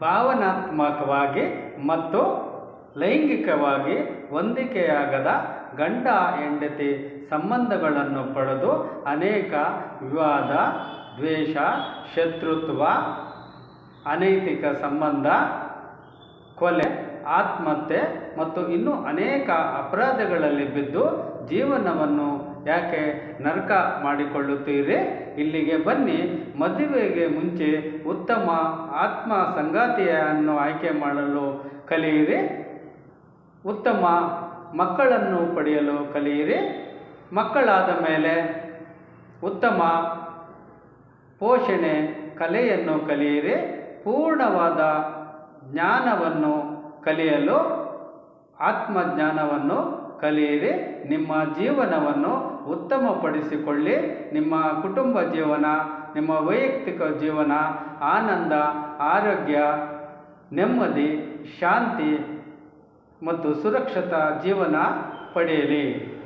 ಭಾವನಾತ್ಮಕವಾಗಿ ಮತ್ತು ಲೈಂಗಿಕವಾಗಿ ಹೊಂದಿಕೆಯಾಗದ ಗಂಡ ಹೆಂಡತಿ ಸಂಬಂಧಗಳನ್ನು ಪಡೆದು ಅನೇಕ ವಿವಾದ, ದ್ವೇಷ, ಶತ್ರುತ್ವ, ಅನೈತಿಕ ಸಂಬಂಧ, ಕೊಲೆ, ಆತ್ಮಹತ್ಯೆ ಮತ್ತು ಇನ್ನೂ ಅನೇಕ ಅಪರಾಧಗಳಲ್ಲಿ ಬಿದ್ದು ಜೀವನವನ್ನು ಯಾಕೆ ನರಕ ಮಾಡಿಕೊಳ್ಳುತ್ತೀರಿ? ಇಲ್ಲಿಗೆ ಬನ್ನಿ. ಮದುವೆಗೆ ಮುಂಚೆ ಉತ್ತಮ ಆತ್ಮ ಸಂಗಾತಿಯನ್ನು ಆಯ್ಕೆ ಮಾಡಲು ಕಲಿಯಿರಿ. ಉತ್ತಮ ಮಕ್ಕಳನ್ನು ಪಡೆಯಲು ಕಲಿಯಿರಿ. ಮಕ್ಕಳಾದ ಮೇಲೆ ಉತ್ತಮ ಪೋಷಣೆ ಕಲೆಯನ್ನು ಕಲಿಯಿರಿ. ಪೂರ್ಣವಾದ ಜ್ಞಾನವನ್ನು ಕಲಿಯಲು ಆತ್ಮಜ್ಞಾನವನ್ನು ಕಲಿಯಿರಿ. ನಿಮ್ಮ ಜೀವನವನ್ನು ಉತ್ತಮಪಡಿಸಿಕೊಳ್ಳಿ. ನಿಮ್ಮ ಕುಟುಂಬ ಜೀವನ, ನಿಮ್ಮ ವೈಯಕ್ತಿಕ ಜೀವನ ಆನಂದ, ಆರೋಗ್ಯ, ನೆಮ್ಮದಿ, ಶಾಂತಿ ಮತ್ತು ಸುರಕ್ಷಿತ ಜೀವನ ಪಡೆಯಲಿ.